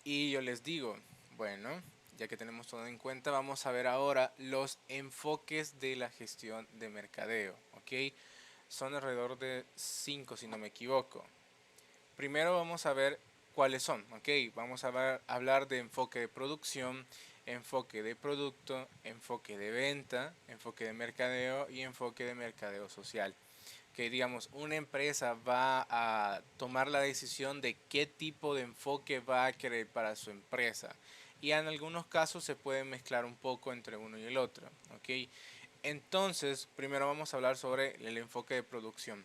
Y yo les digo, bueno, ya que tenemos todo en cuenta, vamos a ver ahora los enfoques de la gestión de mercadeo, ¿ok? Son alrededor de 5 si no me equivoco. Primero vamos a ver cuáles son, ¿ok? Vamos a hablar de enfoque de producción, enfoque de producto, enfoque de venta, enfoque de mercadeo y enfoque de mercadeo social. Que digamos, una empresa va a tomar la decisión de qué tipo de enfoque va a querer para su empresa. Y en algunos casos se puede mezclar un poco entre uno y el otro, ¿ok? Entonces, primero vamos a hablar sobre el enfoque de producción.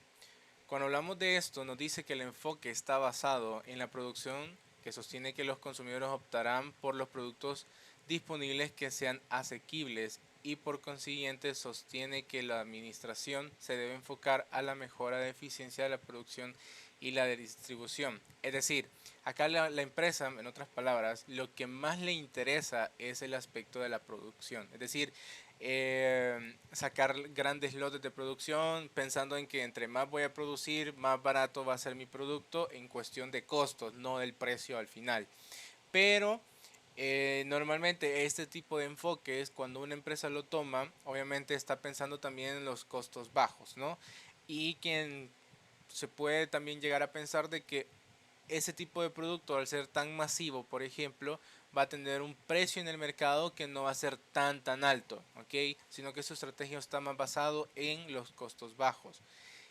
Cuando hablamos de esto, nos dice que el enfoque está basado en la producción, que sostiene que los consumidores optarán por los productos disponibles que sean asequibles y por consiguiente sostiene que la administración se debe enfocar a la mejora de eficiencia de la producción y la de distribución. Es decir, acá la empresa, en otras palabras, lo que más le interesa es el aspecto de la producción. Es decir, sacar grandes lotes de producción pensando en que entre más voy a producir, más barato va a ser mi producto en cuestión de costos, no del precio al final. Pero normalmente este tipo de enfoques, cuando una empresa lo toma, obviamente está pensando también en los costos bajos, ¿no? Y quien se puede también llegar a pensar de que ese tipo de producto, al ser tan masivo, por ejemplo, va a tener un precio en el mercado que no va a ser tan alto, ¿ok? Sino que su estrategia está más basado en los costos bajos.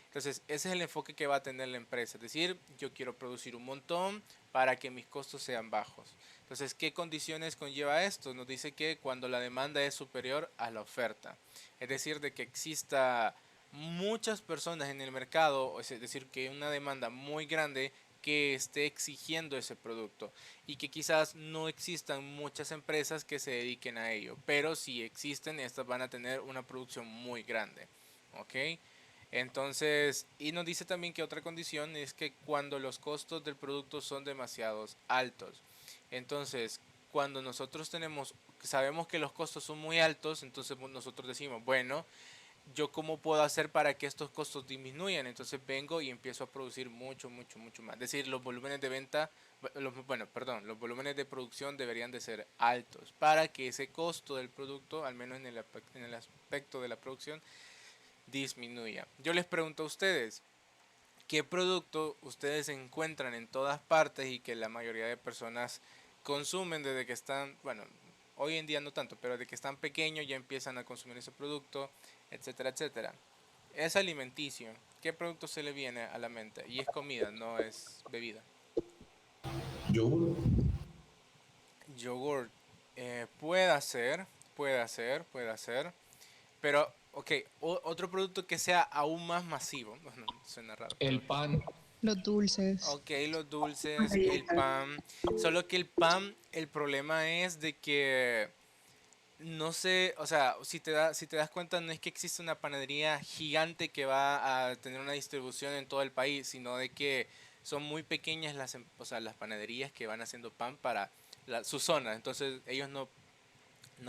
Entonces, ese es el enfoque que va a tener la empresa. Es decir, yo quiero producir un montón para que mis costos sean bajos. Entonces, ¿qué condiciones conlleva esto? Nos dice que cuando la demanda es superior a la oferta. Es decir, de que exista muchas personas en el mercado, es decir, que una demanda muy grande que esté exigiendo ese producto y que quizás no existan muchas empresas que se dediquen a ello, pero si existen, estas van a tener una producción muy grande, ¿ok? Entonces, y nos dice también que otra condición es que cuando los costos del producto son demasiados altos. Entonces, cuando nosotros sabemos que los costos son muy altos, entonces nosotros decimos, bueno, yo cómo puedo hacer para que estos costos disminuyan. Entonces vengo y empiezo a producir mucho más. Es decir, los volúmenes de venta, bueno, perdón, los volúmenes de producción deberían de ser altos para que ese costo del producto, al menos en el aspecto de la producción, disminuya. Yo les pregunto a ustedes, ¿qué producto ustedes encuentran en todas partes y que la mayoría de personas consumen desde que están, bueno, hoy en día no tanto, pero desde que están pequeños ya empiezan a consumir ese producto, etcétera, etcétera? Es alimenticio. ¿Qué producto se le viene a la mente? Y es comida, no es bebida. Yogur. Yogurt. Puede ser, puede ser. Pero, ok, otro producto que sea aún más masivo. Bueno, suena raro, pero El pan. Los dulces. ok, los dulces, el pan. Solo que el pan, el problema es de que no sé, o sea, si te das cuenta, no es que existe una panadería gigante que va a tener una distribución en todo el país, sino de que son muy pequeñas o sea, las panaderías que van haciendo pan para su zona. Entonces, ellos no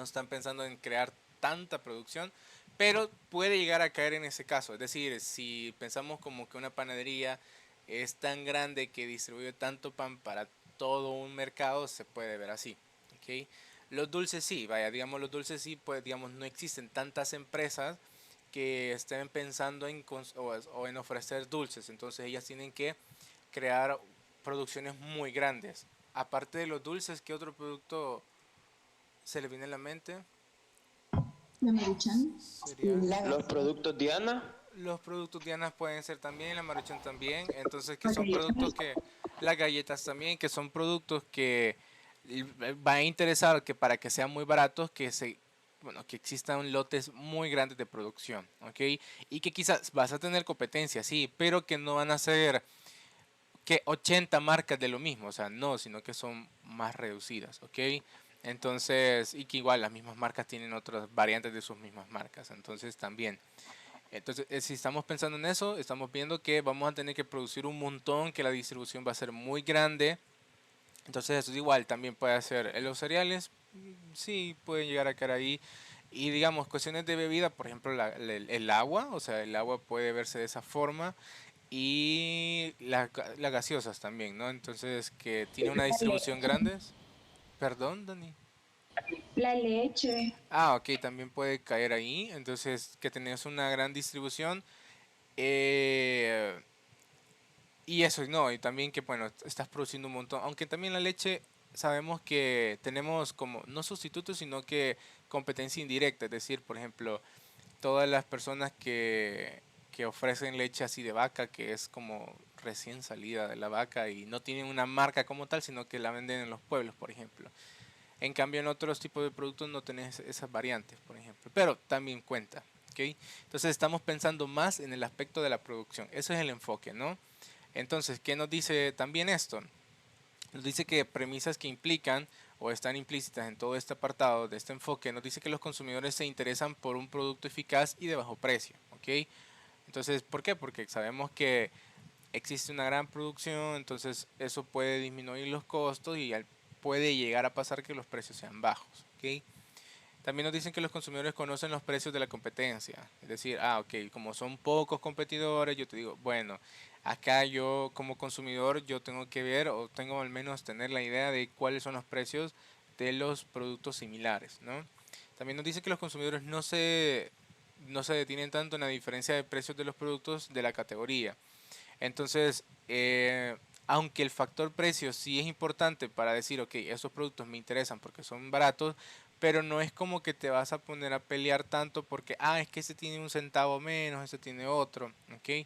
están pensando en crear tanta producción, pero puede llegar a caer en ese caso. Es decir, si pensamos como que una panadería es tan grande que distribuye tanto pan para todo un mercado, se puede ver así. ¿Ok? Los dulces sí, vaya, digamos los dulces sí, pues digamos no existen tantas empresas que estén pensando o en ofrecer dulces, entonces ellas tienen que crear producciones muy grandes. Aparte de los dulces, ¿qué otro producto se le viene a la mente? La Maruchan. Sería Los productos Diana. los productos Diana pueden ser también, la Maruchan también, entonces que Las son productos galletas. que, las galletas también, que son productos que va a interesar que para que sean muy baratos, bueno, que existan lotes muy grandes de producción, ¿ok? Y que quizás vas a tener competencia, sí, pero que no van a ser que 80 marcas de lo mismo, o sea, no, sino que son más reducidas, ¿ok? Entonces, y que igual las mismas marcas tienen otras variantes de sus mismas marcas, entonces también. Entonces, si estamos pensando en eso, estamos viendo que vamos a tener que producir un montón, que la distribución va a ser muy grande. Entonces, eso es igual, también puede ser en los cereales, sí, pueden llegar a caer ahí. Y digamos, cuestiones de bebida, por ejemplo, el agua, o sea, el agua puede verse de esa forma. y las gaseosas también, ¿no? Entonces, que tiene una distribución grande. Perdón, Dani. La leche. Ah, ok, también puede caer ahí. Entonces, que tenés una gran distribución. eh, y eso, no, y también que, bueno, estás produciendo un montón. Aunque también la leche, sabemos que tenemos como, no sustitutos, sino que competencia indirecta. Es decir, por ejemplo, todas las personas que ofrecen leche así de vaca, que es como recién salida de la vaca y no tienen una marca como tal, sino que la venden en los pueblos, por ejemplo. En cambio, en otros tipos de productos no tenés esas variantes, por ejemplo, pero también cuenta, ¿ok? Entonces estamos pensando más en el aspecto de la producción. Eso es el enfoque, ¿no? Entonces, ¿qué nos dice también esto? Nos dice que premisas que implican o están implícitas en todo este apartado de este enfoque, nos dice que los consumidores se interesan por un producto eficaz y de bajo precio, ¿ok? Entonces, ¿por qué? Porque sabemos que existe una gran producción, entonces eso puede disminuir los costos y puede llegar a pasar que los precios sean bajos, ¿ok? También nos dicen que los consumidores conocen los precios de la competencia. Es decir, ok, como son pocos competidores, yo te digo, bueno, acá yo como consumidor yo tengo que ver o tengo al menos tener la idea de cuáles son los precios de los productos similares, ¿no? También nos dice que los consumidores no se detienen tanto en la diferencia de precios de los productos de la categoría. Entonces, aunque el factor precio sí es importante para decir, ok, esos productos me interesan porque son baratos, pero no es como que te vas a poner a pelear tanto porque, es que ese tiene un centavo menos, ese tiene otro, ok.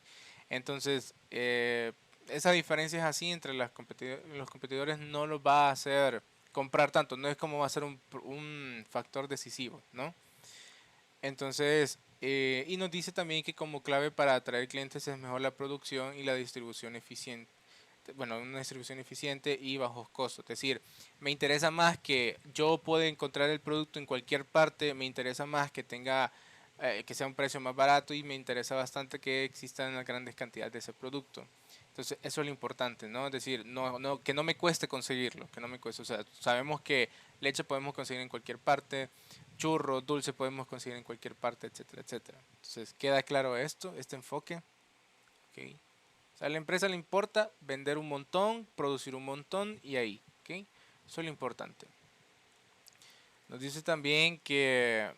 Entonces, esa diferencia es así entre los competidores, no los va a hacer comprar tanto, no es como va a ser un factor decisivo, ¿no? Entonces, y nos dice también que como clave para atraer clientes es mejor la producción y la distribución eficiente. Bueno, una distribución eficiente y bajos costos. Es decir, me interesa más que yo pueda encontrar el producto en cualquier parte, me interesa más que tenga, que sea un precio más barato y me interesa bastante que existan unas grandes cantidades de ese producto. Entonces, eso es lo importante, ¿no? Es decir, que no me cueste conseguirlo, que no me cueste. O sea, sabemos que leche podemos conseguir en cualquier parte, churros, dulce podemos conseguir en cualquier parte, etcétera, etcétera. Entonces, ¿queda claro esto, este enfoque? Ok. O sea, a la empresa le importa vender un montón, producir un montón y ahí, ¿ok? Eso es lo importante. Nos dice también que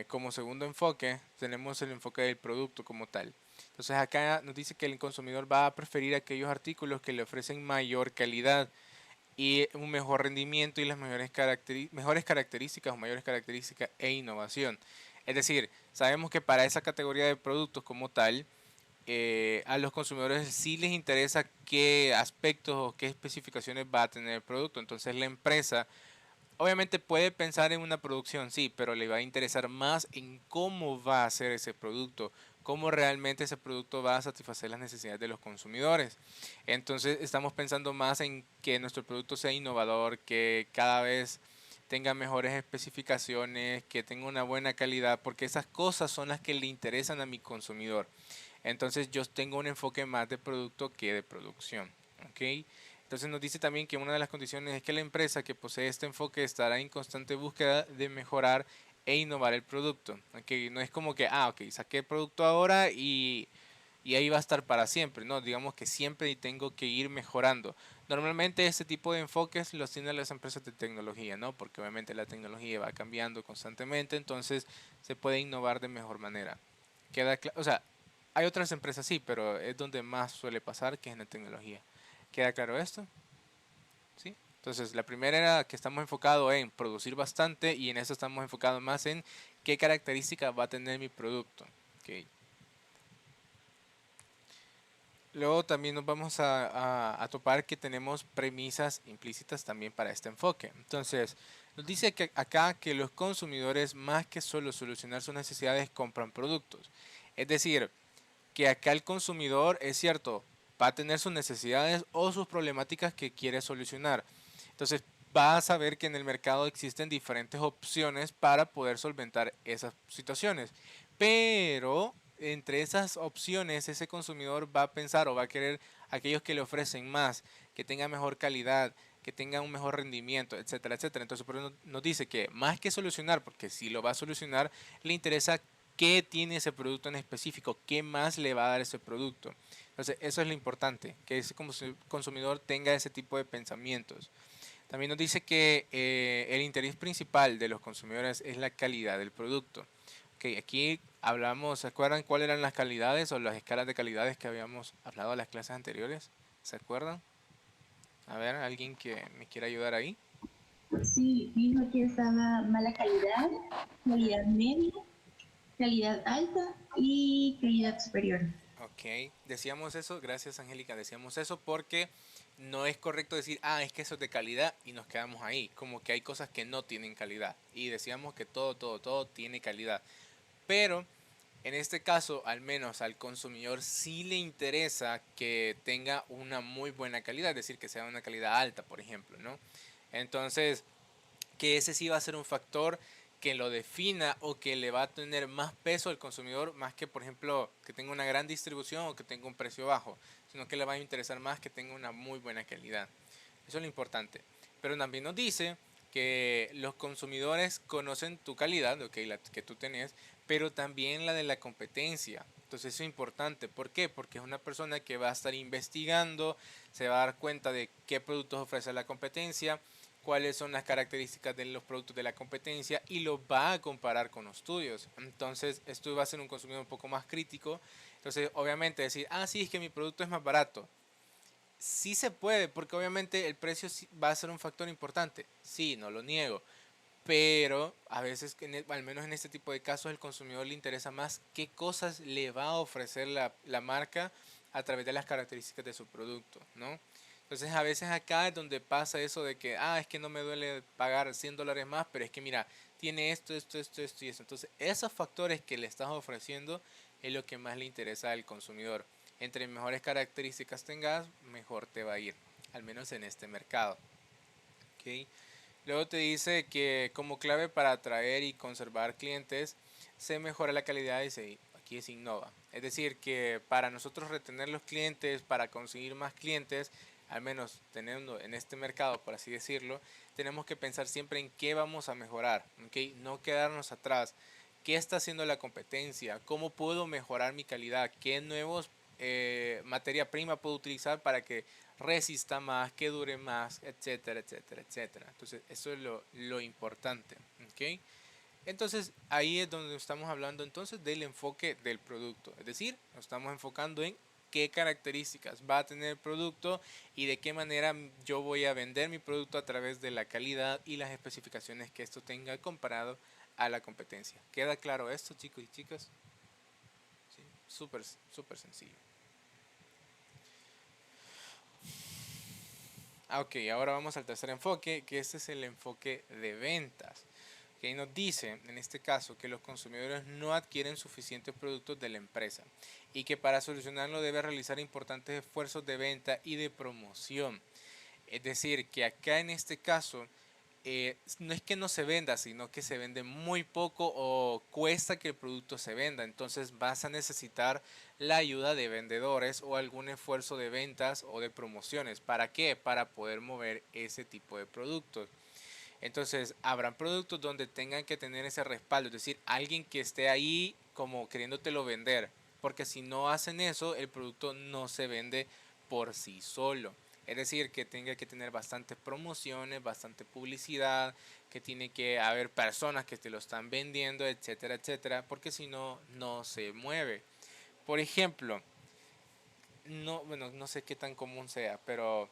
como segundo enfoque tenemos el enfoque del producto como tal. Entonces acá nos dice que el consumidor va a preferir aquellos artículos que le ofrecen mayor calidad y un mejor rendimiento y las mejores características o mayores características e innovación. Es decir, sabemos que para esa categoría de productos como tal, a los consumidores sí les interesa qué aspectos o qué especificaciones va a tener el producto. Entonces la empresa obviamente puede pensar en una producción, sí, pero le va a interesar más en cómo va a ser ese producto, cómo realmente ese producto va a satisfacer las necesidades de los consumidores. Entonces estamos pensando más en que nuestro producto sea innovador, que cada vez tenga mejores especificaciones, que tenga una buena calidad, porque esas cosas son las que le interesan a mi consumidor. Entonces yo tengo un enfoque más de producto que de producción. ¿Ok? Entonces nos dice también que una de las condiciones es que la empresa que posee este enfoque estará en constante búsqueda de mejorar e innovar el producto. ¿Ok? No es como que, ok, saqué el producto ahora y ahí va a estar para siempre. No, digamos que siempre tengo que ir mejorando. Normalmente este tipo de enfoques los tienen las empresas de tecnología, ¿no? Porque obviamente la tecnología va cambiando constantemente, entonces se puede innovar de mejor manera. O sea, hay otras empresas sí, pero es donde más suele pasar, que es en la tecnología. ¿Queda claro esto? ¿Sí? Entonces, la primera era que estamos enfocados en producir bastante y en eso estamos enfocados más en qué características va a tener mi producto. Ok. Luego también nos vamos a topar que tenemos premisas implícitas también para este enfoque. Entonces, nos dice que acá que los consumidores más que solo solucionar sus necesidades compran productos. Es decir, que acá el consumidor, es cierto, va a tener sus necesidades o sus problemáticas que quiere solucionar. Entonces va a saber que en el mercado existen diferentes opciones para poder solventar esas situaciones. Pero entre esas opciones ese consumidor va a pensar o va a querer aquellos que le ofrecen más, que tengan mejor calidad, que tengan un mejor rendimiento, etcétera, etcétera. Entonces por eso nos dice que más que solucionar, porque si lo va a solucionar, le interesa qué tiene ese producto en específico, qué más le va a dar ese producto. Entonces, eso es lo importante, que ese consumidor tenga ese tipo de pensamientos. También nos dice que el interés principal de los consumidores es la calidad del producto. Ok, aquí hablamos, ¿se acuerdan cuáles eran las calidades o las escalas de calidades que habíamos hablado en las clases anteriores? ¿Se acuerdan? A ver, alguien que me quiera ayudar ahí. Sí, dijo que estaba mala calidad, Ujú. calidad media, calidad alta y calidad superior. Ok, decíamos eso, gracias Angélica, decíamos eso porque no es correcto decir, ah, es que eso es de calidad y nos quedamos ahí, como que hay cosas que no tienen calidad y decíamos que todo tiene calidad, pero en este caso, al menos al consumidor sí le interesa que tenga una muy buena calidad, es decir, que sea una calidad alta, por ejemplo, ¿no? Entonces, que ese sí va a ser un factor que lo defina o que le va a tener más peso al consumidor, más que por ejemplo que tenga una gran distribución o que tenga un precio bajo, sino que le va a interesar más que tenga una muy buena calidad. Eso es lo importante. Pero también nos dice que los consumidores conocen tu calidad, okay, la que tú tenías, pero también la de la competencia. Entonces eso es importante. ¿Por qué? Porque es una persona que va a estar investigando, se va a dar cuenta de qué productos ofrece la competencia, cuáles son las características de los productos de la competencia y los va a comparar con los tuyos. Entonces esto va a ser un consumidor un poco más crítico. Entonces obviamente decir, ah, sí, es que mi producto es más barato. Sí se puede, porque obviamente el precio va a ser un factor importante. Sí, no lo niego. Pero a veces, al menos en este tipo de casos, el consumidor le interesa más qué cosas le va a ofrecer la marca a través de las características de su producto, ¿no? Entonces a veces acá es donde pasa eso de que, ah, es que no me duele pagar $100 más, pero es que mira, tiene esto y eso. Entonces esos factores que le estás ofreciendo es lo que más le interesa al consumidor. Entre mejores características tengas, mejor te va a ir, al menos en este mercado. ¿Ok? Luego te dice que como clave para atraer y conservar clientes, se mejora la calidad y aquí se innova. Es decir, que para nosotros retener los clientes, para conseguir más clientes, al menos teniendo en este mercado, por así decirlo, tenemos que pensar siempre en qué vamos a mejorar, ¿ok? No quedarnos atrás. ¿Qué está haciendo la competencia? ¿Cómo puedo mejorar mi calidad? ¿Qué nuevos materia prima puedo utilizar para que resista más, que dure más, etcétera, etcétera, etcétera? Entonces, eso es lo importante, ¿ok? Entonces, ahí es donde estamos hablando entonces del enfoque del producto. Es decir, nos estamos enfocando en qué características va a tener el producto y de qué manera yo voy a vender mi producto a través de la calidad y las especificaciones que esto tenga comparado a la competencia. ¿Queda claro esto, chicos y chicas? Sí, súper, súper sencillo. Ok, ahora vamos al tercer enfoque, que este es el enfoque de ventas. Que ahí nos dice, en este caso, que los consumidores no adquieren suficientes productos de la empresa y que para solucionarlo debe realizar importantes esfuerzos de venta y de promoción. Es decir, que acá en este caso no es que no se venda, sino que se vende muy poco o cuesta que el producto se venda. Entonces vas a necesitar la ayuda de vendedores o algún esfuerzo de ventas o de promociones. ¿Para qué? Para poder mover ese tipo de productos. Entonces, habrán productos donde tengan que tener ese respaldo, es decir, alguien que esté ahí como queriéndotelo vender, porque si no hacen eso, el producto no se vende por sí solo. Es decir, que tenga que tener bastantes promociones, bastante publicidad, que tiene que haber personas que te lo están vendiendo, etcétera, etcétera, porque si no, no se mueve. Por ejemplo, no, bueno, no sé qué tan común sea, pero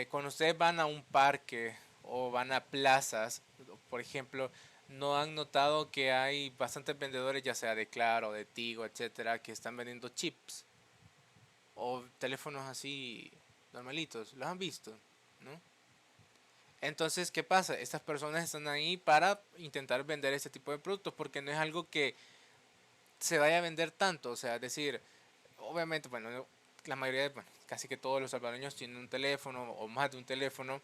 cuando ustedes van a un parque o van a plazas, por ejemplo, ¿no han notado que hay bastantes vendedores, ya sea de Claro, de Tigo, etcétera, que están vendiendo chips o teléfonos así normalitos? ¿Los han visto? ¿No? Entonces, ¿qué pasa? Estas personas están ahí para intentar vender este tipo de productos porque no es algo que se vaya a vender tanto. O sea, es decir, obviamente, bueno, la mayoría, bueno, casi que todos los salvadoreños tienen un teléfono o más de un teléfono,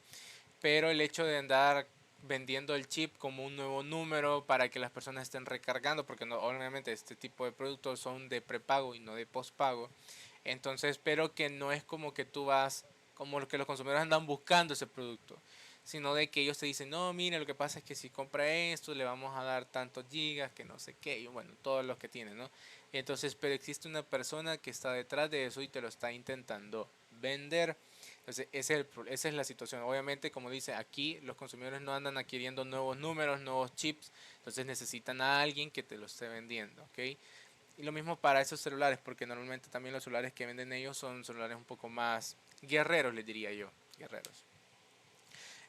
pero el hecho de andar vendiendo el chip como un nuevo número para que las personas estén recargando, porque no, obviamente este tipo de productos son de prepago y no de postpago, entonces pero que no es como que tú vas, como que los consumidores andan buscando ese producto, sino de que ellos te dicen, no, mire, lo que pasa es que si compra esto, le vamos a dar tantos gigas, que no sé qué, y bueno, todos los que tienen, ¿no? Entonces, pero existe una persona que está detrás de eso y te lo está intentando vender. Entonces, esa es la situación. Obviamente, como dice, aquí los consumidores no andan adquiriendo nuevos números, nuevos chips, entonces necesitan a alguien que te lo esté vendiendo, ¿ok? Y lo mismo para esos celulares, porque normalmente también los celulares que venden ellos son celulares un poco más guerreros, les diría yo, guerreros.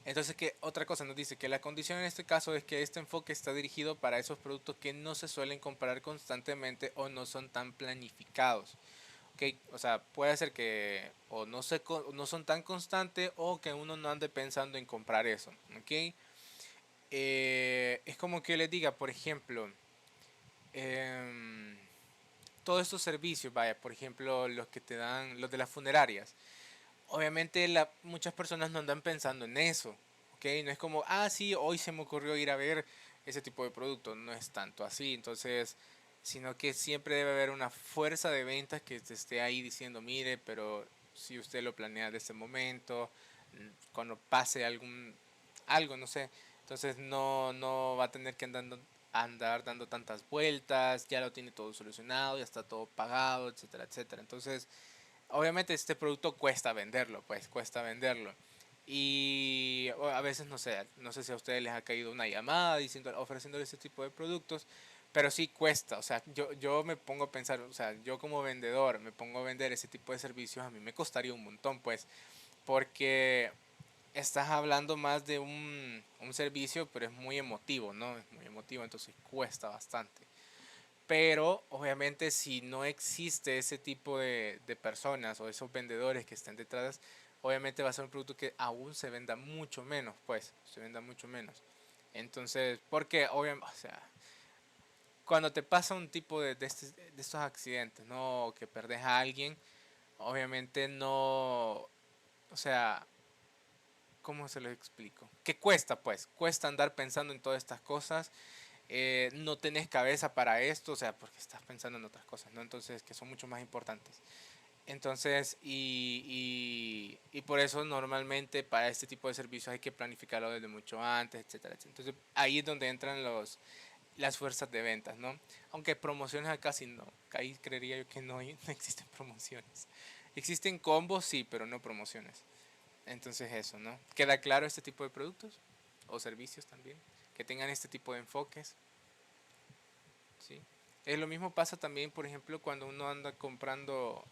Entonces, que otra cosa nos dice que la condición en este caso es que este enfoque está dirigido para esos productos que no se suelen comprar constantemente o no son tan planificados. ¿Ok? O sea, puede ser que o no son tan constantes o que uno no ande pensando en comprar eso. ¿Ok? Es como que les diga, por ejemplo, em, todos estos servicios, vaya, por ejemplo, los que te dan, los de las funerarias. Obviamente muchas personas no andan pensando en eso, ¿ok? No es como, ah, sí, hoy se me ocurrió ir a ver ese tipo de producto, no es tanto así, entonces, sino que siempre debe haber una fuerza de ventas que te esté ahí diciendo, mire, pero si usted lo planea de este momento, cuando pase algo, no sé, entonces no va a tener que andar dando tantas vueltas, ya lo tiene todo solucionado, ya está todo pagado, etcétera, etcétera, entonces obviamente este producto cuesta venderlo, pues cuesta venderlo. Y a veces no sé si a ustedes les ha caído una llamada diciendo, ofreciéndole este tipo de productos, pero sí cuesta, o sea, yo me pongo a pensar, o sea, yo como vendedor me pongo a vender ese tipo de servicios, a mí me costaría un montón, pues, porque estás hablando más de un servicio, pero es muy emotivo, ¿no? Es muy emotivo, entonces cuesta bastante. Pero obviamente si no existe ese tipo de personas o esos vendedores que estén detrás, obviamente va a ser un producto que aún se venda mucho menos, pues, se venda mucho menos. Entonces, porque obviamente, o sea, cuando te pasa un tipo de estos accidentes, ¿no? O que perdes a alguien, obviamente no, o sea, ¿cómo se lo explico? Que cuesta, pues, cuesta andar pensando en todas estas cosas, no tenés cabeza para esto, o sea, porque estás pensando en otras cosas, ¿no? Entonces, que son mucho más importantes. Entonces, y por eso normalmente para este tipo de servicios hay que planificarlo desde mucho antes, etcétera, etcétera. Entonces, ahí es donde entran las fuerzas de ventas, ¿no? Aunque promociones acá sí no, ahí creería yo que no existen promociones. Existen combos, sí, pero no promociones. Entonces eso, ¿no? ¿Queda claro este tipo de productos o servicios también? Que tengan este tipo de enfoques. Sí. Lo mismo pasa también, por ejemplo, cuando uno anda comprando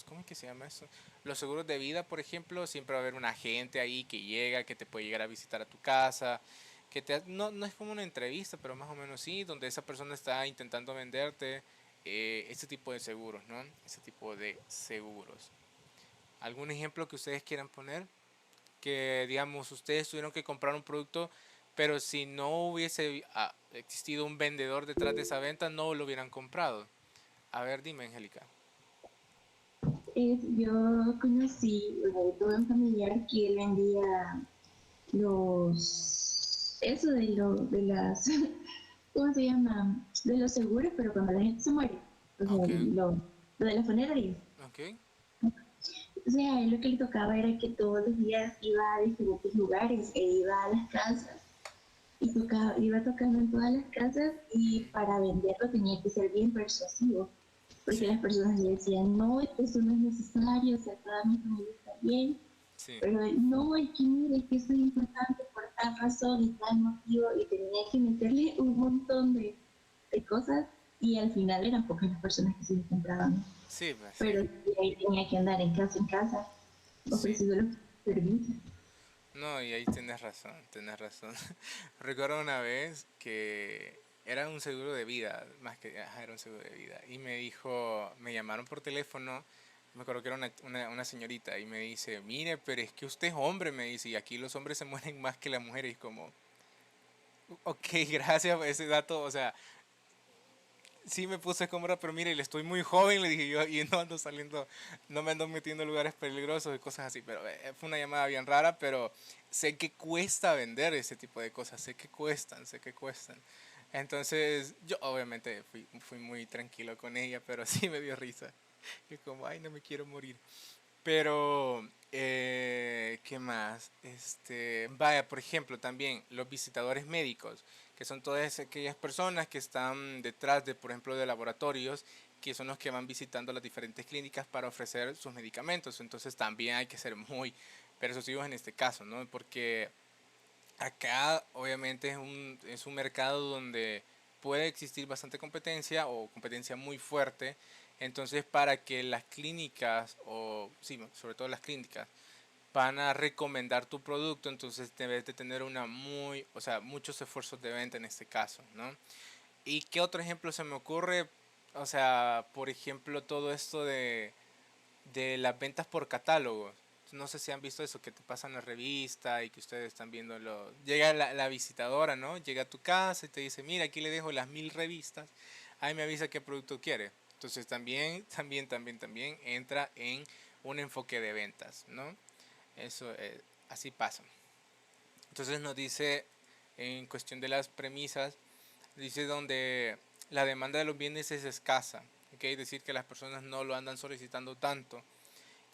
¿cómo es que se llama eso? Los seguros de vida, por ejemplo, siempre va a haber un agente ahí que llega, que te puede llegar a visitar a tu casa, no es como una entrevista, pero más o menos sí, donde esa persona está intentando venderte este tipo de seguros, ¿no? Ese tipo de seguros. ¿Algún ejemplo que ustedes quieran poner? Que digamos ustedes tuvieron que comprar un producto, pero si no hubiese existido un vendedor detrás de esa venta, no lo hubieran comprado. A ver, dime, Angélica. Yo conocí, tuve un familiar que él vendía eso de las, ¿cómo se llama? De los seguros, pero cuando la gente se muere, o sea, Ok, lo de la funeraria. ok, O sea, a él lo que le tocaba era que todos los días iba a diferentes lugares e iba a las casas y iba tocando en todas las casas y para venderlo tenía que ser bien persuasivo, porque sí, las personas le decían, no, esto no es necesario, o sea, toda mi familia está bien, sí, pero no, es que mire que esto es importante por tal razón y tal motivo y tenía que meterle un montón de cosas y al final eran pocas las personas que se lo compraban, sí, pues sí, pero sí, ahí tenía que andar en casa sí. ofreciendo los servicios. No, y ahí tienes razón, tienes razón. Recuerdo una vez que era un seguro de vida, más que, ajá, era un seguro de vida. Y me llamaron por teléfono, me acuerdo que era una señorita, y me dice, mire, pero es que usted es hombre, me dice, y aquí los hombres se mueren más que las mujeres, y como, ok, gracias por ese dato, o sea, sí me puse cómoda, pero mire, le estoy muy joven, le dije yo, y no ando saliendo, no me ando metiendo en lugares peligrosos y cosas así, pero fue una llamada bien rara, pero sé que cuesta vender ese tipo de cosas, sé que cuestan. Entonces, yo obviamente fui muy tranquilo con ella, pero sí me dio risa. Y como, ay, no me quiero morir. Pero, ¿Qué más? Vaya, por ejemplo, también los visitadores médicos, que son todas aquellas personas que están detrás de, por ejemplo, de laboratorios, que son los que van visitando las diferentes clínicas para ofrecer sus medicamentos. Entonces también hay que ser muy persuasivos en este caso, ¿no? Porque acá obviamente es un mercado donde puede existir bastante competencia o competencia muy fuerte. Entonces para que las clínicas, o sí, sobre todo las clínicas, van a recomendar tu producto, entonces debes de tener o sea, muchos esfuerzos de venta en este caso, ¿no? ¿Y qué otro ejemplo se me ocurre? O sea, por ejemplo, todo esto de las ventas por catálogo. No sé si han visto eso, que te pasan la revista y que ustedes están viéndolo. Llega la visitadora, ¿no? Llega a tu casa y te dice, mira, aquí le dejo las 1000 revistas. Ahí me avisa qué producto quiere. Entonces también entra en un enfoque de ventas, ¿no? Eso, así pasa. Entonces nos dice, en cuestión de las premisas, dice donde la demanda de los bienes es escasa. ¿Okay? Es decir, que las personas no lo andan solicitando tanto.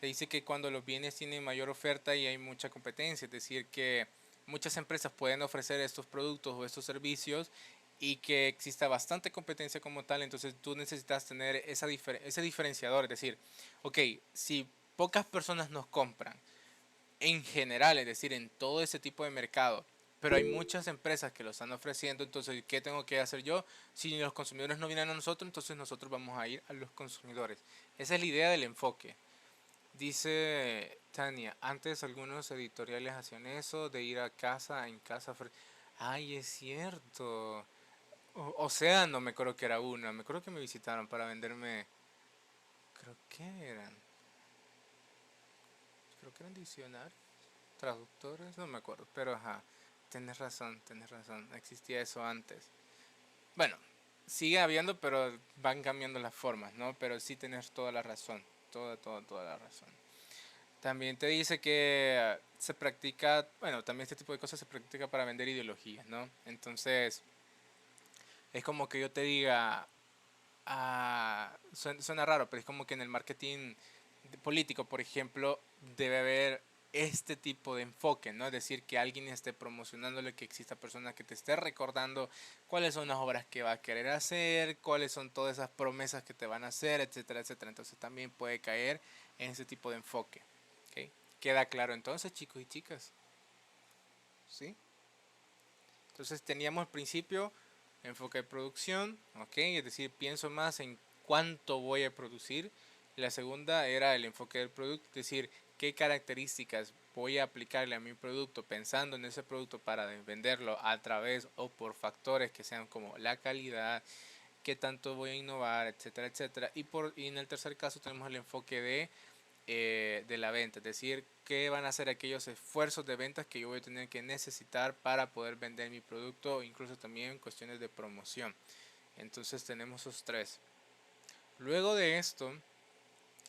Te dice que cuando los bienes tienen mayor oferta y hay mucha competencia, es decir, que muchas empresas pueden ofrecer estos productos o estos servicios y que exista bastante competencia como tal, entonces tú necesitas tener ese diferenciador, es decir, ok, si pocas personas nos compran, en general, es decir, en todo ese tipo de mercado. Pero hay muchas empresas que lo están ofreciendo, entonces, ¿qué tengo que hacer yo? Si los consumidores no vienen a nosotros, entonces nosotros vamos a ir a los consumidores. Esa es la idea del enfoque. Dice Tania, antes algunos editoriales hacían eso, de ir a casa, en casa. Ay, es cierto. O sea, no me acuerdo que era una. Me acuerdo que me visitaron para venderme. Creo que eran. Creo que eran diccionarios, traductores, no me acuerdo, pero ajá, tenés razón, existía eso antes. Bueno, sigue habiendo, pero van cambiando las formas, ¿no? Pero sí tenés toda la razón, toda la razón. También te dice que se practica, bueno, también este tipo de cosas se practica para vender ideologías, ¿no? Entonces, es como que yo te diga, suena raro, pero es como que en el marketing político, por ejemplo, debe haber este tipo de enfoque, ¿no? Es decir, que alguien esté promocionándole, que exista persona que te esté recordando cuáles son las obras que va a querer hacer, cuáles son todas esas promesas que te van a hacer, etcétera, etcétera. Entonces también puede caer en ese tipo de enfoque. ¿Ok? ¿Queda claro entonces, chicos y chicas? ¿Sí? Entonces teníamos al principio enfoque de producción, ¿ok? Es decir, pienso más en cuánto voy a producir. La segunda era el enfoque del producto, es decir, qué características voy a aplicarle a mi producto pensando en ese producto para venderlo a través o por factores que sean como la calidad, qué tanto voy a innovar, etcétera, etcétera. Y en el tercer caso tenemos el enfoque de la venta, es decir, qué van a ser aquellos esfuerzos de ventas que yo voy a tener que necesitar para poder vender mi producto, o incluso también cuestiones de promoción. Entonces tenemos esos tres. Luego de esto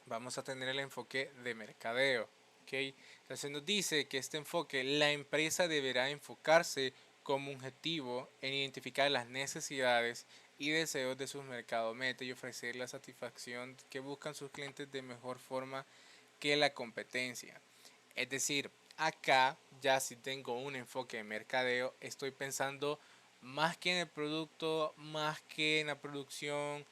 vamos a tener el enfoque de mercadeo. ¿Okay? Entonces nos dice que este enfoque, la empresa deberá enfocarse como objetivo en identificar las necesidades y deseos de sus mercados meta y ofrecer la satisfacción que buscan sus clientes de mejor forma que la competencia. Es decir, acá ya si tengo un enfoque de mercadeo, estoy pensando más que en el producto, más que en la producción,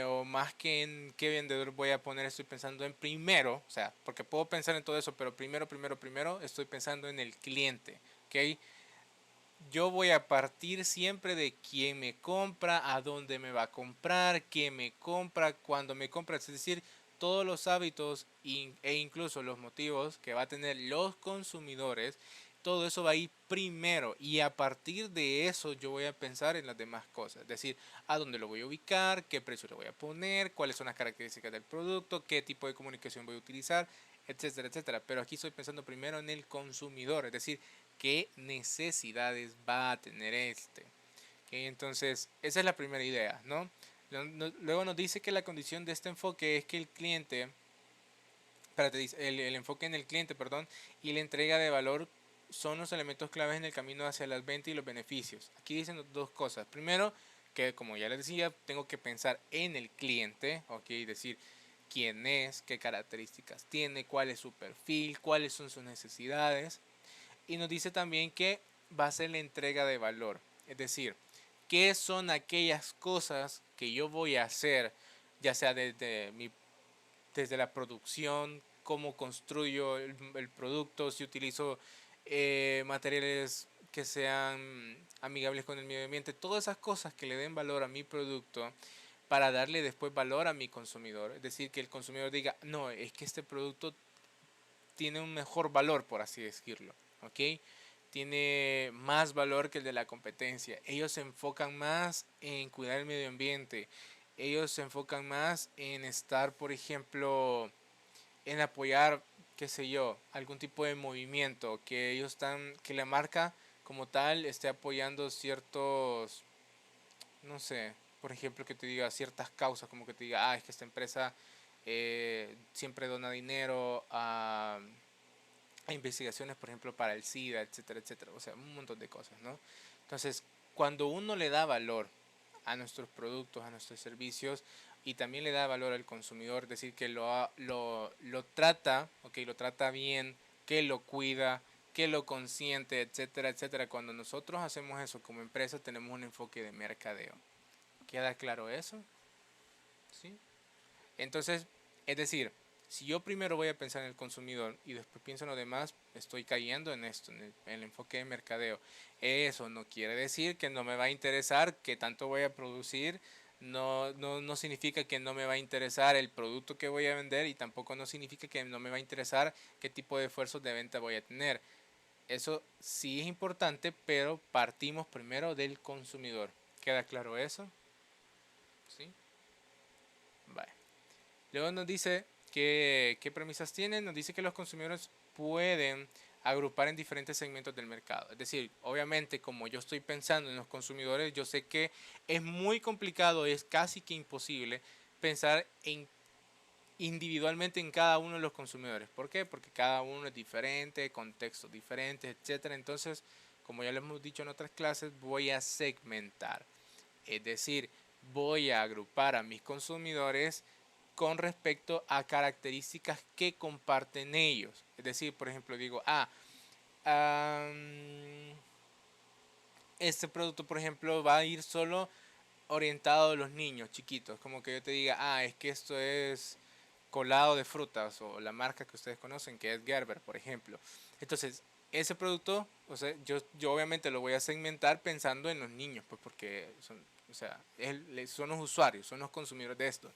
o más que en qué vendedor voy a poner, estoy pensando en primero, o sea, porque puedo pensar en todo eso, pero primero estoy pensando en el cliente, ¿ok? Yo voy a partir siempre de quién me compra, a dónde me va a comprar, quién me compra, cuándo me compra, es decir, todos los hábitos e incluso los motivos que va a tener los consumidores, todo eso va a ir primero y a partir de eso yo voy a pensar en las demás cosas, es decir, a dónde lo voy a ubicar, qué precio le voy a poner, cuáles son las características del producto, qué tipo de comunicación voy a utilizar, etcétera, etcétera. Pero aquí estoy pensando primero en el consumidor, es decir, qué necesidades va a tener este. ¿Okay? Entonces, esa es la primera idea, ¿no? Luego nos dice que la condición de este enfoque es que el cliente, espérate, el enfoque en el cliente, perdón, y la entrega de valor son los elementos claves en el camino hacia las ventas y los beneficios. Aquí dicen dos cosas. Primero, que como ya les decía, tengo que pensar en el cliente, ok, decir, quién es, qué características tiene, cuál es su perfil, cuáles son sus necesidades. Y nos dice también que va a ser la entrega de valor. Es decir, qué son aquellas cosas que yo voy a hacer, ya sea desde la producción, cómo construyo el producto, si utilizo materiales que sean amigables con el medio ambiente, todas esas cosas que le den valor a mi producto para darle después valor a mi consumidor. Es decir, que el consumidor diga, no, es que este producto tiene un mejor valor, por así decirlo, ¿ok? Tiene más valor que el de la competencia. Ellos se enfocan más en cuidar el medio ambiente. Ellos se enfocan más en estar, por ejemplo, en apoyar, qué sé yo, algún tipo de movimiento, que ellos están, que la marca como tal esté apoyando ciertos, no sé, por ejemplo, que te diga ciertas causas, como que te diga, es que esta empresa siempre dona dinero a investigaciones, por ejemplo, para el SIDA, etcétera, etcétera. O sea, un montón de cosas, ¿no? Entonces, cuando uno le da valor a nuestros productos, a nuestros servicios, y también le da valor al consumidor, es decir, que lo trata, ok, lo trata bien, que lo cuida, que lo consiente, etcétera, etcétera. Cuando nosotros hacemos eso como empresa, tenemos un enfoque de mercadeo. ¿Queda claro eso? ¿Sí? Entonces, es decir, si yo primero voy a pensar en el consumidor y después pienso en lo demás, estoy cayendo en esto, en el enfoque de mercadeo. Eso no quiere decir que no me va a interesar qué tanto voy a producir, no significa que no me va a interesar el producto que voy a vender y tampoco no significa que no me va a interesar qué tipo de esfuerzos de venta voy a tener. Eso sí es importante, pero partimos primero del consumidor. ¿Queda claro eso? ¿Sí? Vale. Luego nos dice qué premisas tienen. Nos dice que los consumidores pueden agrupar en diferentes segmentos del mercado. Es decir, obviamente como yo estoy pensando en los consumidores, yo sé que es muy complicado, es casi que imposible pensar individualmente en cada uno de los consumidores. ¿Por qué? Porque cada uno es diferente, contextos diferentes, etcétera. Entonces, como ya lo hemos dicho en otras clases, voy a segmentar. Es decir, voy a agrupar a mis consumidores con respecto a características que comparten ellos. Es decir, por ejemplo, digo, este producto, por ejemplo, va a ir solo orientado a los niños chiquitos. Como que yo te diga, es que esto es colado de frutas o la marca que ustedes conocen, que es Gerber, por ejemplo. Entonces, ese producto, o sea, yo obviamente lo voy a segmentar pensando en los niños, pues porque son, o sea, son los usuarios, son los consumidores de esto.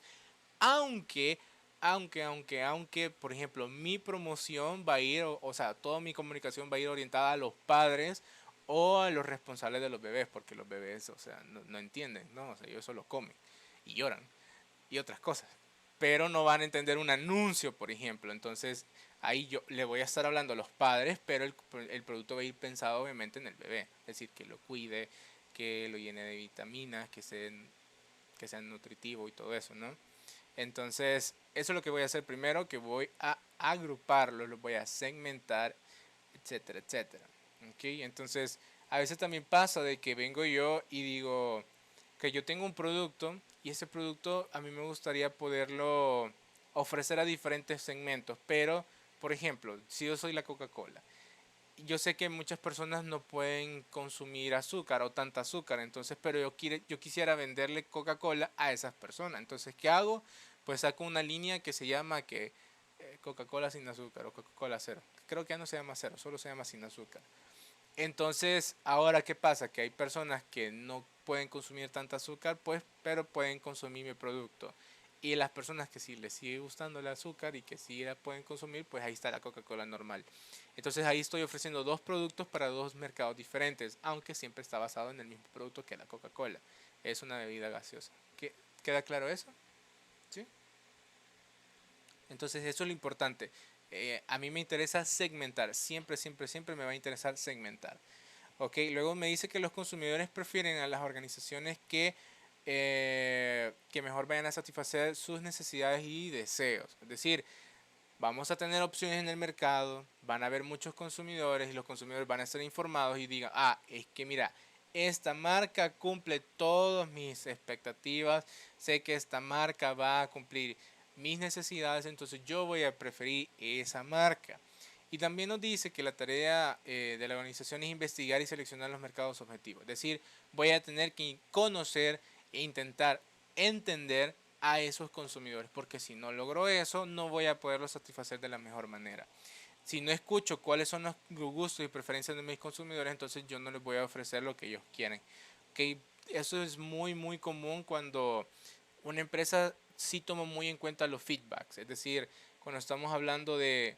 Aunque, aunque, por ejemplo, mi promoción va a ir, o sea, toda mi comunicación va a ir orientada a los padres o a los responsables de los bebés, porque los bebés, o sea, no entienden, ¿no? O sea, ellos solo comen y lloran y otras cosas. Pero no van a entender un anuncio, por ejemplo. Entonces, ahí yo le voy a estar hablando a los padres, pero el producto va a ir pensado obviamente en el bebé. Es decir, que lo cuide, que lo llene de vitaminas, que sea nutritivo y todo eso, ¿no? Entonces, eso es lo que voy a hacer primero, que voy a agruparlos, los voy a segmentar, etcétera, etcétera. ¿Ok? Entonces, a veces también pasa de que vengo yo y digo que yo tengo un producto y ese producto a mí me gustaría poderlo ofrecer a diferentes segmentos, pero, por ejemplo, si yo soy la Coca-Cola, yo sé que muchas personas no pueden consumir azúcar o tanta azúcar, entonces, pero yo quisiera venderle Coca-Cola a esas personas. Entonces, ¿qué hago? Pues saco una línea que se llama Coca-Cola sin azúcar o Coca-Cola cero. Creo que ya no se llama cero, solo se llama sin azúcar. Entonces, ahora qué pasa? Que hay personas que no pueden consumir tanta azúcar, pues, pero pueden consumir mi producto. Y las personas que sí les sigue gustando el azúcar y que sí la pueden consumir, pues ahí está la Coca-Cola normal. Entonces ahí estoy ofreciendo dos productos para dos mercados diferentes, aunque siempre está basado en el mismo producto que la Coca-Cola. Es una bebida gaseosa. ¿Queda claro eso? ¿Sí? Entonces eso es lo importante. A mí me interesa segmentar. Siempre, siempre, siempre me va a interesar segmentar. Ok, luego me dice que los consumidores prefieren a las organizaciones que mejor vayan a satisfacer sus necesidades y deseos. Es decir, vamos a tener opciones en el mercado, van a haber muchos consumidores y los consumidores van a estar informados y digan, es que mira, esta marca cumple todas mis expectativas, sé que esta marca va a cumplir mis necesidades, entonces yo voy a preferir esa marca. Y también nos dice que la tarea de la organización es investigar y seleccionar los mercados objetivos. Es decir, voy a tener que conocer e intentar entender a esos consumidores, porque si no logro eso, no voy a poderlos satisfacer de la mejor manera. Si no escucho cuáles son los gustos y preferencias de mis consumidores, entonces yo no les voy a ofrecer lo que ellos quieren. ¿Okay? Eso es muy, muy común cuando una empresa sí toma muy en cuenta los feedbacks. Es decir, cuando estamos hablando de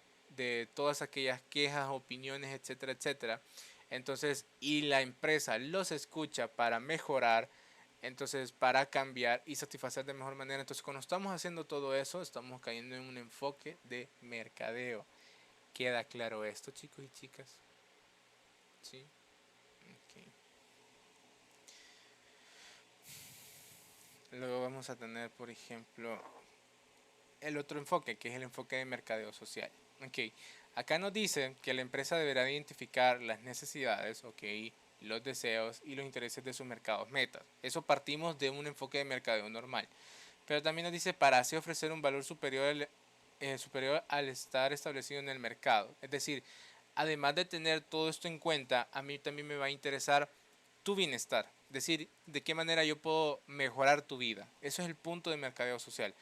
todas aquellas quejas, opiniones, etcétera, etcétera. Entonces, y la empresa los escucha para mejorar, entonces para cambiar y satisfacer de mejor manera. Entonces, cuando estamos haciendo todo eso, estamos cayendo en un enfoque de mercadeo. ¿Queda claro esto, chicos y chicas? Sí. Okay. Luego vamos a tener, por ejemplo, el otro enfoque, que es el enfoque de mercadeo social. Okay. Acá nos dice que la empresa deberá identificar las necesidades, okay, los deseos y los intereses de sus mercados metas. Eso partimos de un enfoque de mercadeo normal. Pero también nos dice para así ofrecer un valor superior al estar establecido en el mercado. Es decir, además de tener todo esto en cuenta, a mí también me va a interesar tu bienestar. Es decir, de qué manera yo puedo mejorar tu vida. Eso es el punto de mercadeo social.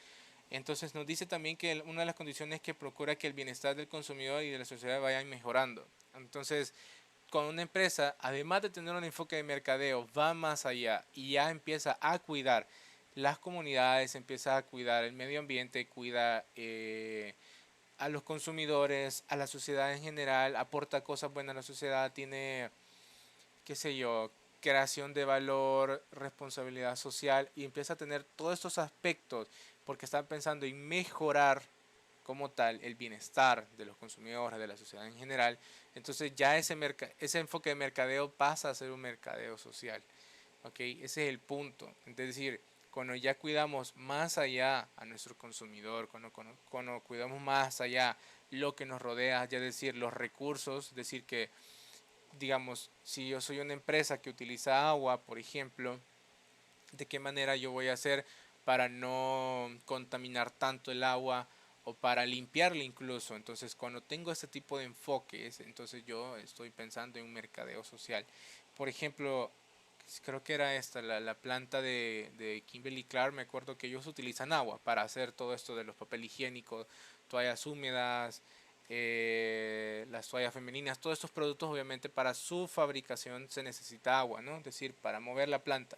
Entonces nos dice también que una de las condiciones es que procura que el bienestar del consumidor y de la sociedad vayan mejorando. Entonces, con una empresa, además de tener un enfoque de mercadeo, va más allá y ya empieza a cuidar las comunidades, empieza a cuidar el medio ambiente, cuida a los consumidores, a la sociedad en general, aporta cosas buenas a la sociedad, tiene, qué sé yo, creación de valor, responsabilidad social y empieza a tener todos estos aspectos porque está pensando en mejorar como tal el bienestar de los consumidores, de la sociedad en general. Entonces ya ese enfoque de mercadeo pasa a ser un mercadeo social. ¿Okay? Ese es el punto. Es decir, cuando ya cuidamos más allá a nuestro consumidor, cuando cuidamos más allá lo que nos rodea, ya decir los recursos, decir que, digamos, si yo soy una empresa que utiliza agua, por ejemplo, de qué manera yo voy a hacer para no contaminar tanto el agua o para limpiarla incluso. Entonces, cuando tengo este tipo de enfoques, entonces yo estoy pensando en un mercadeo social. Por ejemplo, creo que era esta, la planta de Kimberly Clark, me acuerdo que ellos utilizan agua para hacer todo esto de los papel higiénicos, toallas húmedas, las toallas femeninas, todos estos productos obviamente para su fabricación se necesita agua, ¿no? Es decir, para mover la planta.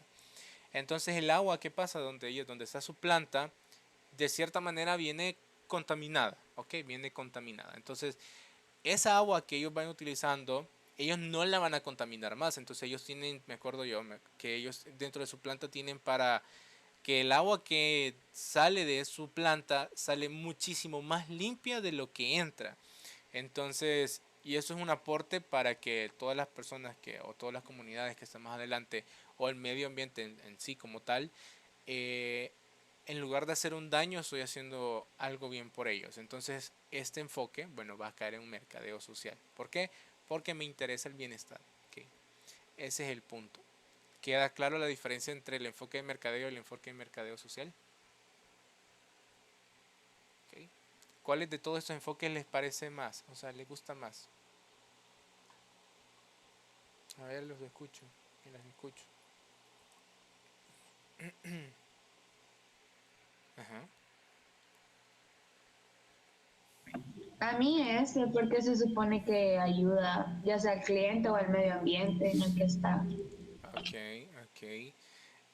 Entonces el agua que pasa donde está su planta, de cierta manera viene contaminada, ¿ok? Viene contaminada. Entonces esa agua que ellos van utilizando, ellos no la van a contaminar más. Entonces ellos tienen, me acuerdo yo, que ellos dentro de su planta tienen para que el agua que sale de su planta sale muchísimo más limpia de lo que entra. Entonces, y eso es un aporte para que todas las personas o todas las comunidades que están más adelante, o el medio ambiente en sí como tal, eh, en lugar de hacer un daño, estoy haciendo algo bien por ellos. Entonces, este enfoque, bueno, va a caer en un mercadeo social. ¿Por qué? Porque me interesa el bienestar. ¿Okay? Ese es el punto. ¿Queda claro la diferencia entre el enfoque de mercadeo y el enfoque de mercadeo social? ¿Okay? ¿Cuáles de todos estos enfoques les parece más? O sea, les gusta más. A ver, los escucho y las escucho. Ajá. A mí ese, porque se supone que ayuda ya sea al cliente o al medio ambiente en el que está. Ok, ok.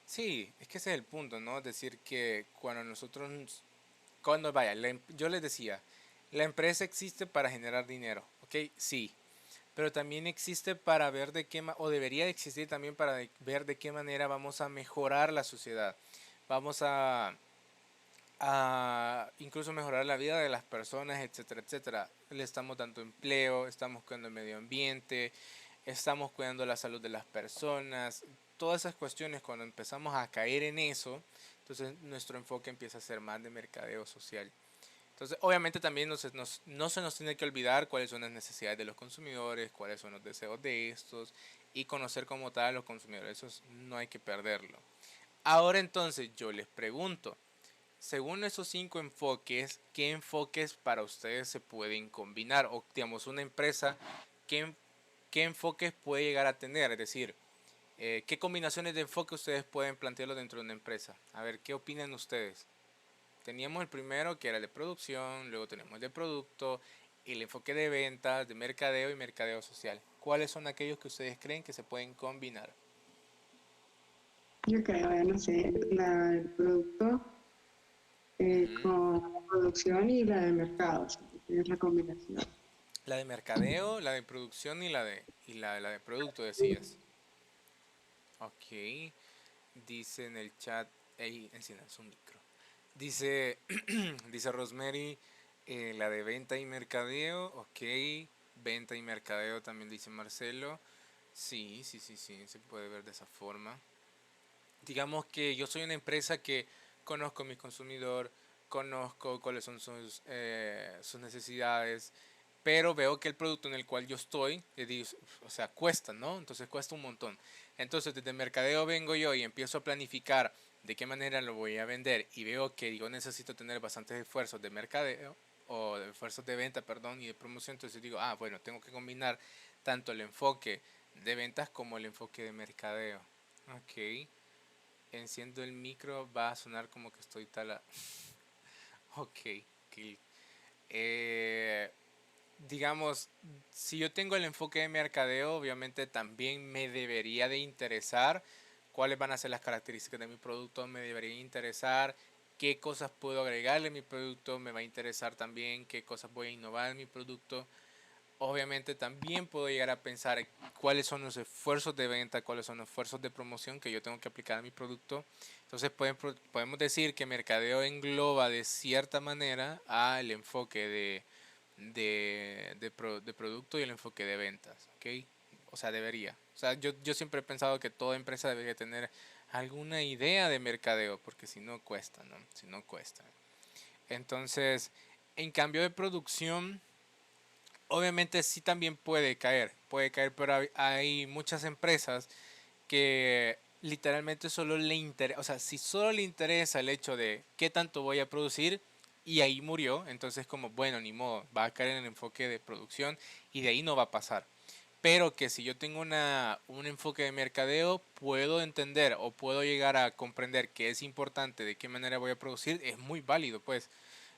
Sí, es que ese es el punto, ¿no? Es decir, que cuando cuando vaya, yo les decía, la empresa existe para generar dinero, ¿ok? Sí, pero también existe para ver o debería existir también para ver de qué manera vamos a mejorar la sociedad. Vamos a incluso mejorar la vida de las personas, etcétera, etcétera. Le estamos dando empleo, estamos cuidando el medio ambiente, estamos cuidando la salud de las personas, todas esas cuestiones cuando empezamos a caer en eso, entonces nuestro enfoque empieza a ser más de mercadeo social. Entonces, obviamente también no se nos tiene que olvidar cuáles son las necesidades de los consumidores, cuáles son los deseos de estos y conocer como tal a los consumidores. No hay que perderlo. Ahora entonces yo les pregunto, según esos 5 enfoques, ¿qué enfoques para ustedes se pueden combinar? O digamos, una empresa, ¿qué, qué enfoques puede llegar a tener? Es decir, ¿qué combinaciones de enfoque ustedes pueden plantearlo dentro de una empresa? A ver, ¿qué opinan ustedes? Teníamos el primero que era el de producción, luego tenemos el de producto, el enfoque de ventas, de mercadeo y mercadeo social. ¿Cuáles son aquellos que ustedes creen que se pueden combinar? Yo creo, no sé, la del producto Ujú. con producción y la de mercado, es la combinación. La de mercadeo, la de producción y la de producto decías. Ok. Dice en el chat, ey, enciendan su micro. Dice, dice Rosemary, la de venta y mercadeo, ok. Venta y mercadeo también dice Marcelo. Sí, sí, sí, sí, se puede ver de esa forma. Digamos que yo soy una empresa que conozco a mi consumidor, conozco cuáles son sus necesidades, pero veo que el producto en el cual yo estoy, o sea, cuesta, ¿no? Entonces cuesta un montón. Entonces desde el mercadeo vengo yo y empiezo a planificar de qué manera lo voy a vender y veo que yo necesito tener bastantes esfuerzos de mercadeo o de esfuerzos de venta, perdón, y de promoción. Entonces digo, ah, bueno, tengo que combinar tanto el enfoque de ventas como el enfoque de mercadeo. Ok. Enciendo el micro, va a sonar como que estoy tala. Ok, ok. Eh, digamos, si yo tengo el enfoque de mercadeo, obviamente también me debería de interesar cuáles van a ser las características de mi producto, me debería interesar qué cosas puedo agregarle a mi producto, me va a interesar también qué cosas voy a innovar en mi producto. Obviamente también puedo llegar a pensar cuáles son los esfuerzos de venta, cuáles son los esfuerzos de promoción que yo tengo que aplicar a mi producto. Entonces podemos decir que mercadeo engloba de cierta manera al enfoque de producto y el enfoque de ventas. ¿Ok? O sea, debería. O sea, yo siempre he pensado que toda empresa debería tener alguna idea de mercadeo, porque si no cuesta, ¿no? Si no cuesta. Entonces, en cambio de producción, obviamente sí también puede caer, pero hay muchas empresas que literalmente solo le interesa, o sea, si solo le interesa el hecho de qué tanto voy a producir y ahí murió, entonces como, bueno, ni modo, va a caer en el enfoque de producción y de ahí no va a pasar. Pero que si yo tengo un enfoque de mercadeo, puedo entender o puedo llegar a comprender que es importante de qué manera voy a producir, es muy válido, pues.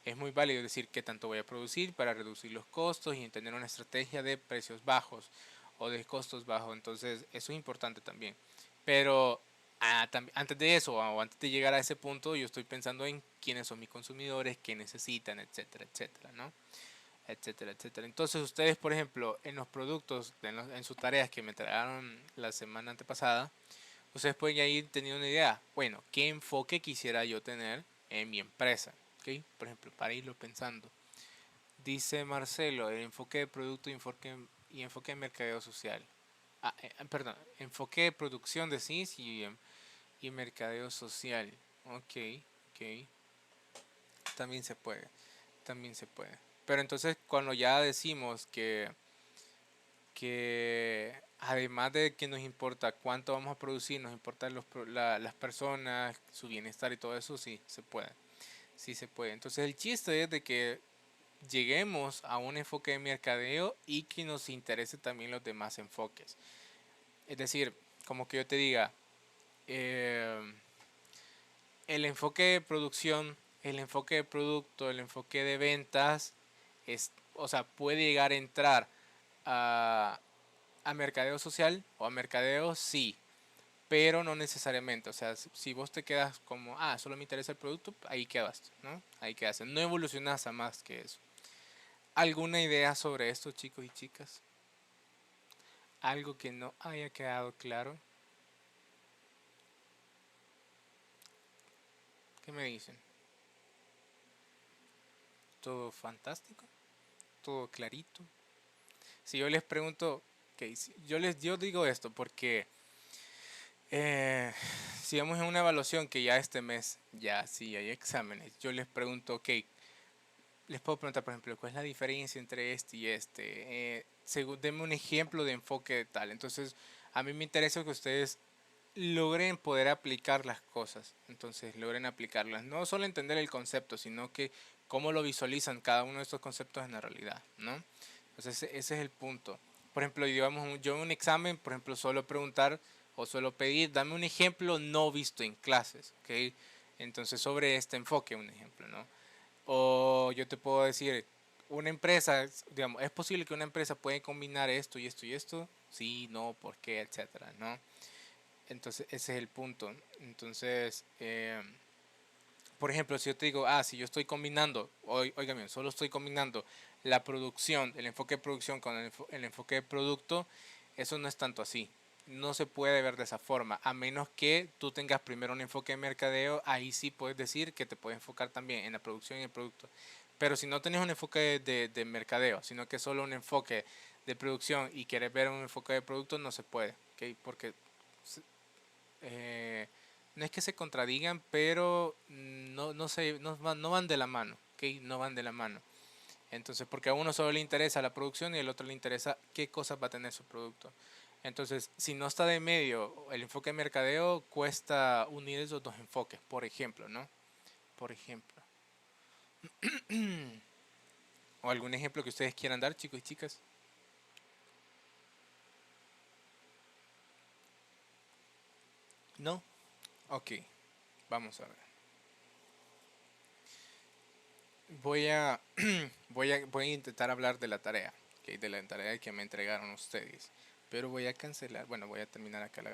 Es muy válido decir qué tanto voy a producir para reducir los costos y tener una estrategia de precios bajos o de costos bajos. Entonces, eso es importante también. Pero antes de eso o antes de llegar a ese punto, yo estoy pensando en quiénes son mis consumidores, qué necesitan, etcétera, etcétera, ¿no? Etcétera, etcétera. Entonces, ustedes, por ejemplo, en los productos, en sus tareas que me entregaron la semana antepasada, ustedes pueden ya ir teniendo una idea. Bueno, ¿qué enfoque quisiera yo tener en mi empresa? ¿Ok? Por ejemplo, para irlo pensando. Dice Marcelo, el enfoque de producto y enfoque de mercadeo social. Perdón, enfoque de producción de CIS y mercadeo social. Ok, ok. También se puede, también se puede. Pero entonces cuando ya decimos que además de que nos importa cuánto vamos a producir, nos importan las personas, su bienestar y todo eso, sí se puede. Sí se puede. Entonces el chiste es de que lleguemos a un enfoque de mercadeo y que nos interese también los demás enfoques. Es decir, como que yo te diga, eh, el enfoque de producción, el enfoque de producto, el enfoque de ventas, o sea, puede llegar a entrar a, a mercadeo social o a mercadeo, sí, pero no necesariamente. O sea, si vos te quedas como, ah, solo me interesa el producto, ahí quedas, ¿no? Ahí quedas. No evolucionas a más que eso. ¿Alguna idea sobre esto, chicos y chicas? ¿Algo que no haya quedado claro? ¿Qué me dicen? ¿Todo fantástico? ¿Todo clarito? Si yo les pregunto, okay, yo digo esto porque eh, si vamos en una evaluación que ya este mes, ya sí hay exámenes, yo les pregunto, ok, les puedo preguntar, por ejemplo, ¿cuál es la diferencia entre este y este? Denme un ejemplo de enfoque de tal. Entonces, a mí me interesa que ustedes logren poder aplicar las cosas. Entonces, logren aplicarlas. No solo entender el concepto, sino que cómo lo visualizan cada uno de estos conceptos en la realidad, ¿no? Entonces, ese es el punto. Por ejemplo, digamos, yo en un examen, por ejemplo, suelo preguntar o suelo pedir, dame un ejemplo no visto en clases, ¿ok? Entonces, sobre este enfoque, un ejemplo, ¿no? O yo te puedo decir, una empresa, digamos, ¿es posible que una empresa pueda combinar esto y esto y esto? Sí, no, ¿por qué? Etcétera, ¿no? Entonces, ese es el punto. Entonces, por ejemplo, si yo te digo, si yo estoy combinando, oiga bien, solo estoy combinando la producción, el enfoque de producción con el enfoque de producto, eso no es tanto así. No se puede ver de esa forma, a menos que tú tengas primero un enfoque de mercadeo, ahí sí puedes decir que te puedes enfocar también en la producción y el producto. Pero si no tenés un enfoque de mercadeo, sino que solo un enfoque de producción y quieres ver un enfoque de producto, no se puede, ¿ok? Porque eh, no es que se contradigan, pero no van de la mano, ¿ok? No van de la mano. Entonces, porque a uno solo le interesa la producción y al otro le interesa qué cosas va a tener su producto. Entonces, si no está de medio el enfoque de mercadeo, cuesta unir esos dos enfoques, por ejemplo, ¿no? Por ejemplo. ¿O algún ejemplo que ustedes quieran dar, chicos y chicas? ¿No? Ok, vamos a ver. Voy a, voy a intentar hablar de la tarea, ¿ok? De la tarea que me entregaron ustedes. Pero voy a cancelar, bueno, voy a terminar acá la